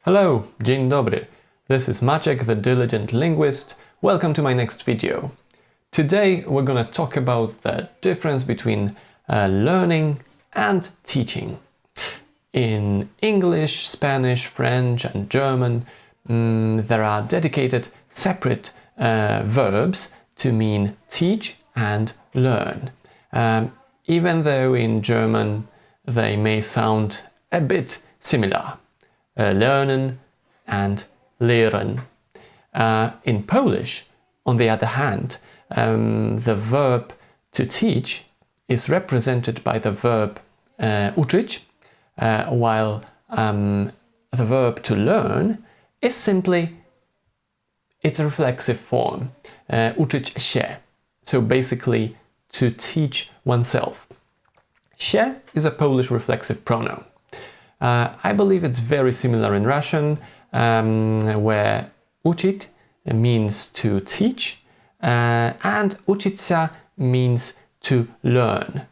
Hello, dzień dobry. This is Maciek, the diligent linguist. Welcome to my next video. Today we're going to talk about the difference between learning and teaching. In English, Spanish, French and German, there are dedicated separate verbs to mean teach and learn. Even though in German they may sound a bit similar. Lernen and lehren. In Polish, on the other hand, the verb to teach is represented by the verb uczyć, while the verb to learn is simply its reflexive form, uczyć się. So basically, to teach oneself. Się is a Polish reflexive pronoun. I believe it's very similar in Russian, where uczyć means to teach, and uczyć means to learn.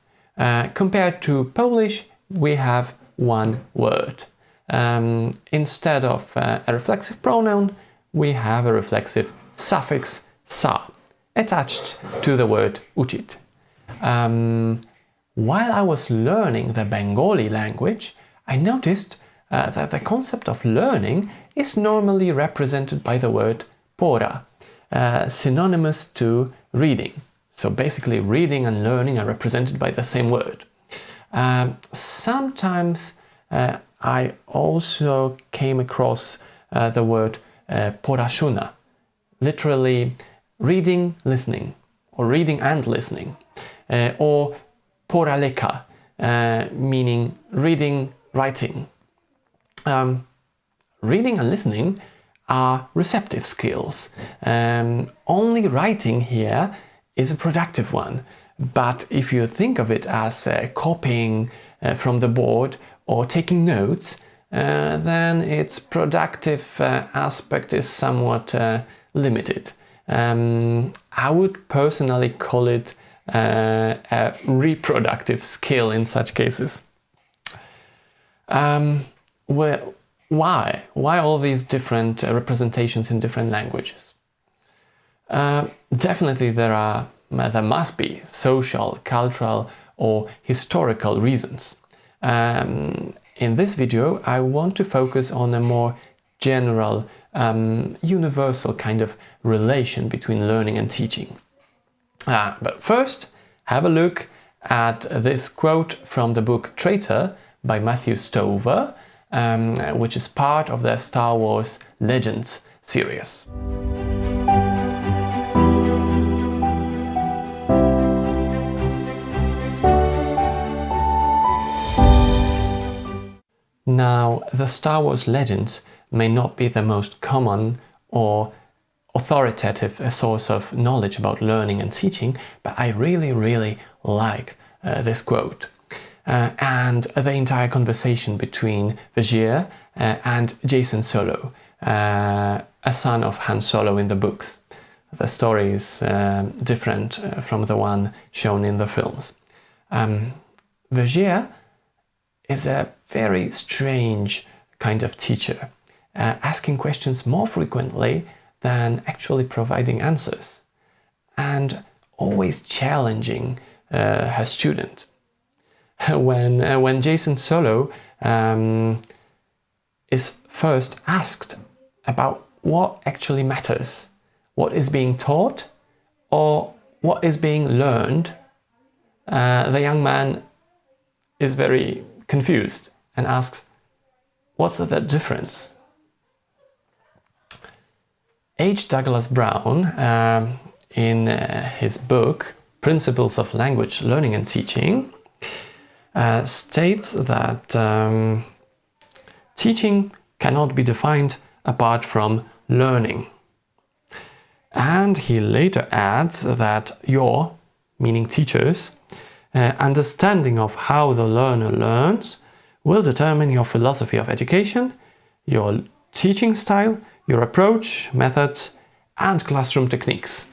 Compared to Polish, we have one word. Instead of a reflexive pronoun, we have a reflexive suffix sa attached to the word uczyć. While I was learning the Bengali language, I noticed that the concept of learning is normally represented by the word pora, synonymous to reading. So basically reading and learning are represented by the same word. Sometimes I also came across the word porashuna, literally reading, listening, or reading and listening, or poraleka, meaning reading, writing. Reading and listening are receptive skills. Only writing here is a productive one. But if you think of it as copying from the board or taking notes, then its productive aspect is somewhat limited. I would personally call it a reproductive skill in such cases. Why all these different representations in different languages? Definitely there must be social, cultural or historical reasons. In this video I want to focus on a more general, universal kind of relation between learning and teaching. But first, have a look at this quote from the book Traitor by Matthew Stover, which is part of the Star Wars Legends series. Now, the Star Wars Legends may not be the most common or authoritative source of knowledge about learning and teaching, but I really like this quote. And the entire conversation between Vizier and Jacen Solo, a son of Han Solo in the books. The story is different from the one shown in the films. Vizier is a very strange kind of teacher, asking questions more frequently than actually providing answers, and always challenging her student. When Jacen Solo is first asked about what actually matters, what is being taught or what is being learned, the young man is very confused and asks, what's the difference? H. Douglas Brown, in his book Principles of Language Learning and Teaching, states that teaching cannot be defined apart from learning. And he later adds that your, meaning teachers, understanding of how the learner learns will determine your philosophy of education, your teaching style, your approach, methods, and classroom techniques.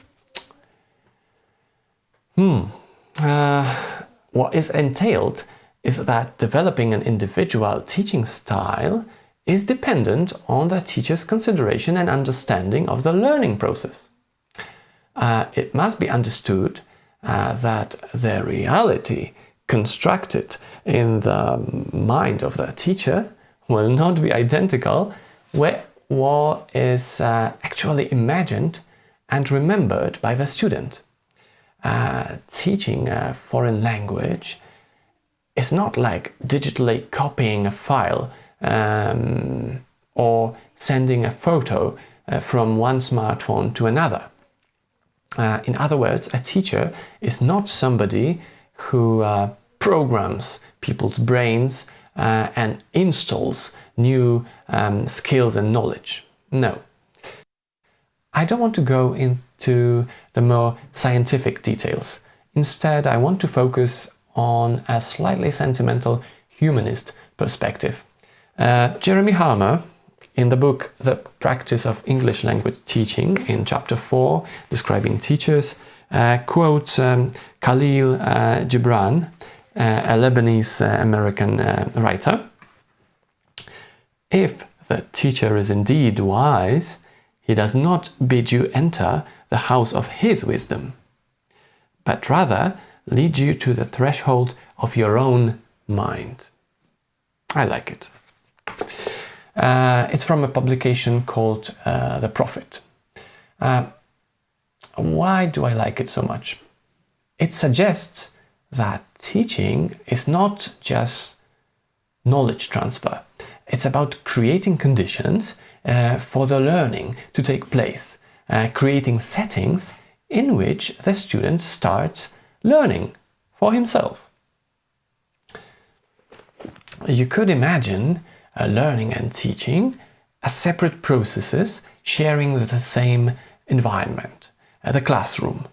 What is entailed is that developing an individual teaching style is dependent on the teacher's consideration and understanding of the learning process. It must be understood that the reality constructed in the mind of the teacher will not be identical with what is actually imagined and remembered by the student. Teaching a foreign language is not like digitally copying a file or sending a photo from one smartphone to another. In other words, a teacher is not somebody who programs people's brains and installs new skills and knowledge. No. I don't want to go into the more scientific details. Instead, I want to focus on a slightly sentimental humanist perspective. Jeremy Harmer, in the book The Practice of English Language Teaching, in chapter 4, describing teachers, quotes Khalil Gibran, a Lebanese American writer. If the teacher is indeed wise, he does not bid you enter the house of his wisdom, but rather leads you to the threshold of your own mind. I like it. It's from a publication called The Prophet. Why do I like it so much? It suggests that teaching is not just knowledge transfer. It's about creating conditions for the learning to take place, creating settings in which the student starts learning for himself. You could imagine learning and teaching as separate processes sharing the same environment, the classroom,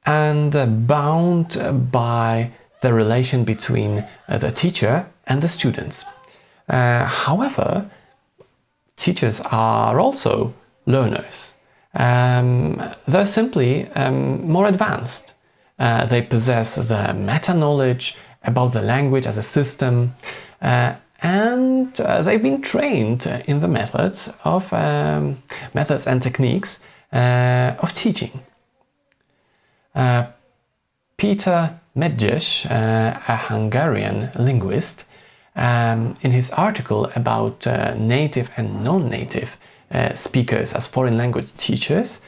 and bound by the relation between the teacher and the students. However, teachers are also learners. They're simply more advanced. They possess the meta-knowledge about the language as a system, and they've been trained in the methods and techniques of teaching. Peter Medjes, a Hungarian linguist, in his article about native and non-native speakers as foreign language teachers,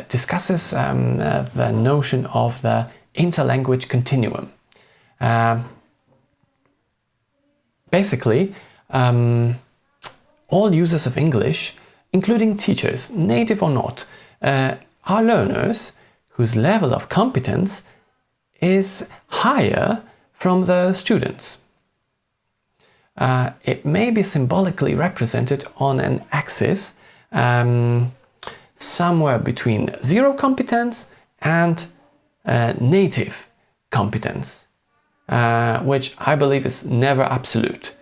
discusses the notion of the interlanguage continuum. Basically, all users of English, including teachers, native or not, are learners whose level of competence is higher from the students. It may be symbolically represented on an axis somewhere between zero competence and native competence, which I believe is never absolute.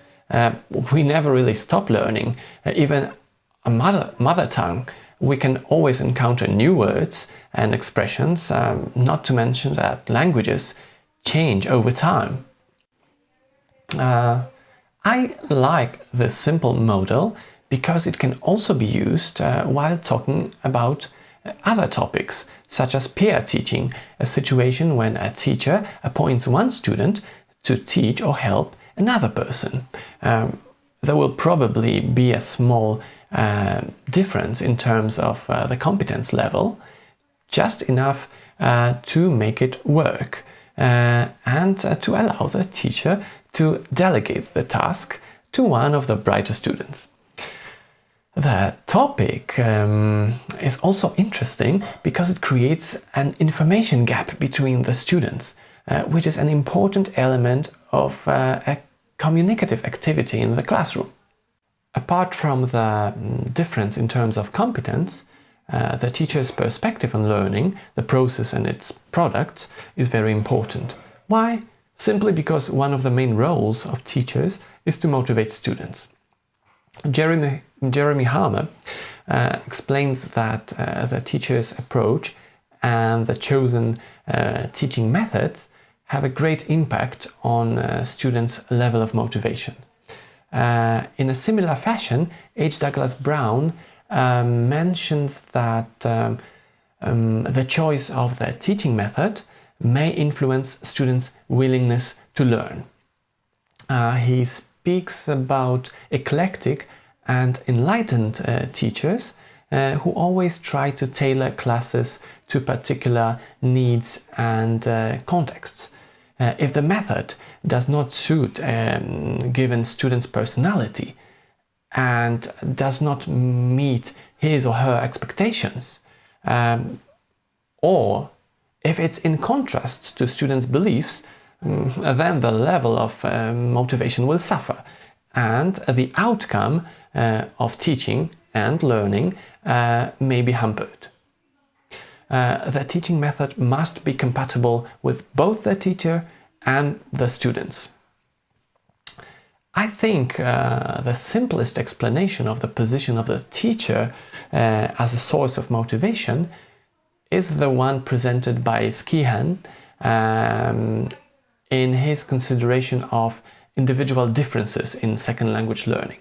We never really stop learning. Even a mother tongue, we can always encounter new words and expressions, not to mention that languages change over time. I like this simple model because it can also be used while talking about other topics, such as peer teaching, a situation when a teacher appoints one student to teach or help another person. There will probably be a small difference in terms of the competence level, just enough to make it work and to allow the teacher to delegate the task to one of the brighter students. The topic is also interesting because it creates an information gap between the students, which is an important element of a communicative activity in the classroom. Apart from the difference in terms of competence, the teacher's perspective on learning, the process and its products, is very important. Why? Simply because one of the main roles of teachers is to motivate students. Jeremy Harmer explains that the teacher's approach and the chosen teaching methods have a great impact on students' level of motivation. In a similar fashion, H. Douglas Brown mentions that the choice of the teaching method may influence students' willingness to learn. He speaks about eclectic and enlightened teachers who always try to tailor classes to particular needs and contexts. If the method does not suit given student's personality and does not meet his or her expectations, or if it's in contrast to students' beliefs, then the level of motivation will suffer, and the outcome of teaching and learning may be hampered. The teaching method must be compatible with both the teacher and the students. I think the simplest explanation of the position of the teacher as a source of motivation is the one presented by Skehan in his consideration of individual differences in second language learning.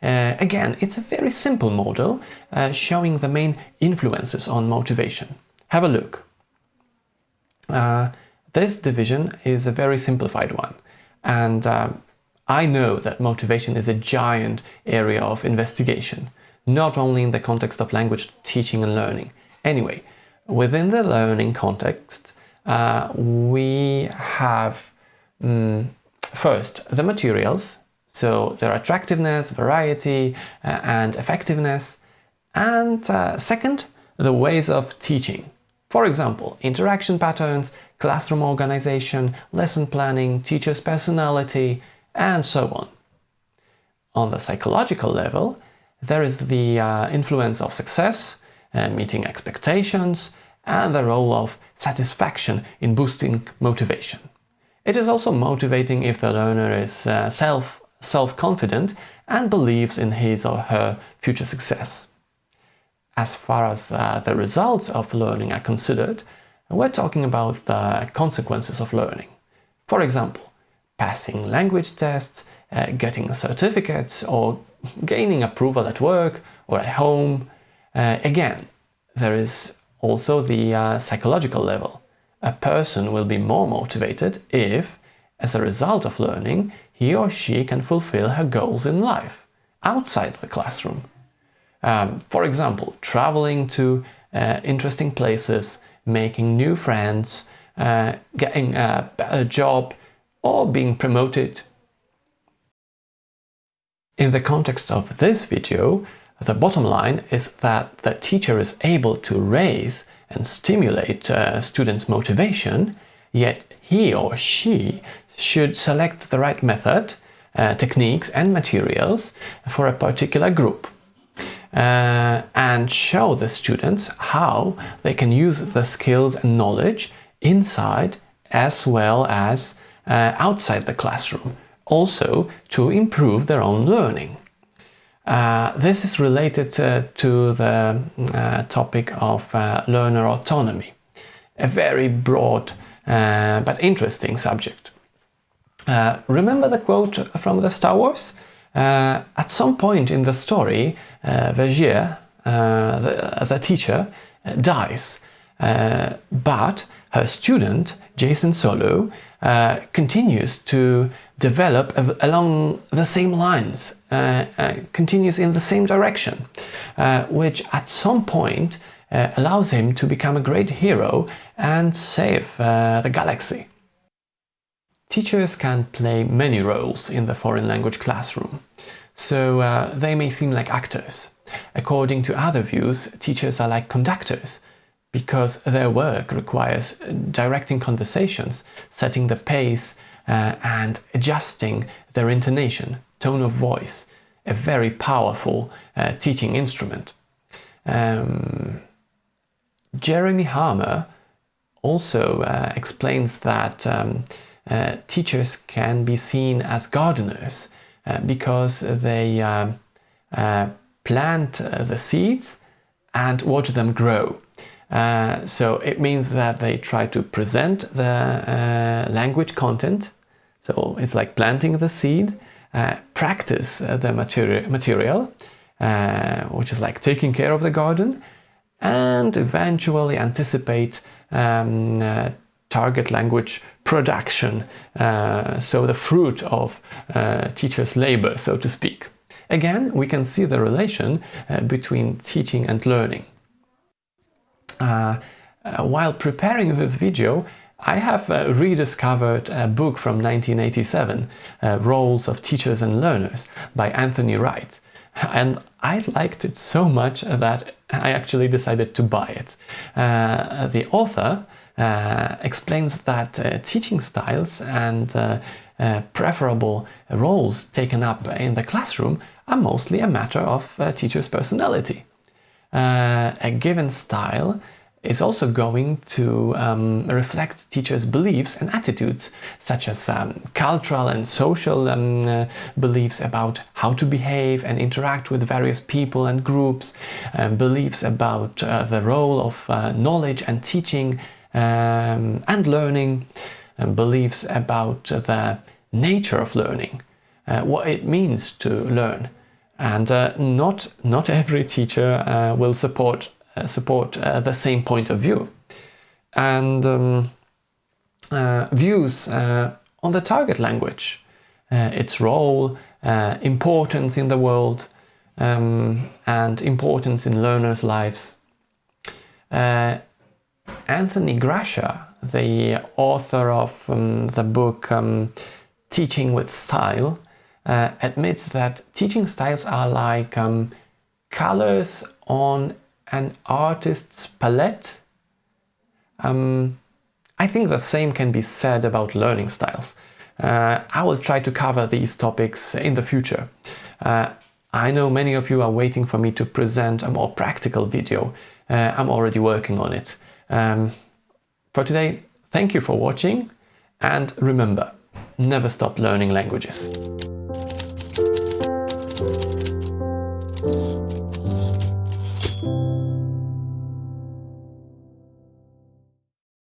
Again, it's a very simple model showing the main influences on motivation. Have a look. This division is a very simplified one, and I know that motivation is a giant area of investigation, not only in the context of language teaching and learning. Anyway, within the learning context, we have first the materials, so their attractiveness, variety, and effectiveness, and second, the ways of teaching. For example, interaction patterns, classroom organization, lesson planning, teacher's personality, and so on. On the psychological level, there is the influence of success, meeting expectations, and the role of satisfaction in boosting motivation. It is also motivating if the learner is self-confident and believes in his or her future success. As far as the results of learning are considered, we're talking about the consequences of learning. For example, passing language tests, getting certificates, or gaining approval at work or at home. Again, there is also the psychological level. A person will be more motivated if, as a result of learning, he or she can fulfill her goals in life, outside the classroom. For example, traveling to interesting places, making new friends, getting a better job, or being promoted. In the context of this video, the bottom line is that the teacher is able to raise and stimulate students' motivation, yet he or she should select the right method, techniques and materials for a particular group, and show the students how they can use the skills and knowledge inside as well as outside the classroom, also to improve their own learning. This is related to the topic of learner autonomy, a very broad but interesting subject. Remember the quote from the Star Wars? At some point in the story, Vergier, the teacher, dies, but her student, Jason Solo, continues to develop along the same lines, continues in the same direction, which at some point allows him to become a great hero and save the galaxy. Teachers can play many roles in the foreign language classroom, so they may seem like actors. According to other views, teachers are like conductors, because their work requires directing conversations, setting the pace, and adjusting their intonation, tone of voice, a very powerful teaching instrument. Jeremy Harmer also explains that teachers can be seen as gardeners because they plant the seeds and watch them grow. So it means that they try to present the language content, so it's like planting the seed, practice the material, which is like taking care of the garden, and eventually anticipate target language production, so the fruit of teachers' labor, so to speak. Again, we can see the relation between teaching and learning. While preparing this video, I have rediscovered a book from 1987, Roles of Teachers and Learners by Anthony Wright. And I liked it so much that I actually decided to buy it. The author explains that teaching styles and preferable roles taken up in the classroom are mostly a matter of a teacher's personality. A given style is also going to reflect teachers' beliefs and attitudes, such as cultural and social beliefs about how to behave and interact with various people and groups, beliefs about the role of knowledge and teaching and learning, beliefs about the nature of learning, what it means to learn. And not every teacher will support the same point of view. And views on the target language, its role, importance in the world, and importance in learners' lives. Anthony Grasher, the author of the book Teaching with Style, admits that teaching styles are like colors on an artist's palette. I think the same can be said about learning styles. I will try to cover these topics in the future. I know many of you are waiting for me to present a more practical video. I'm already working on it. For today, thank you for watching, and remember, never stop learning languages.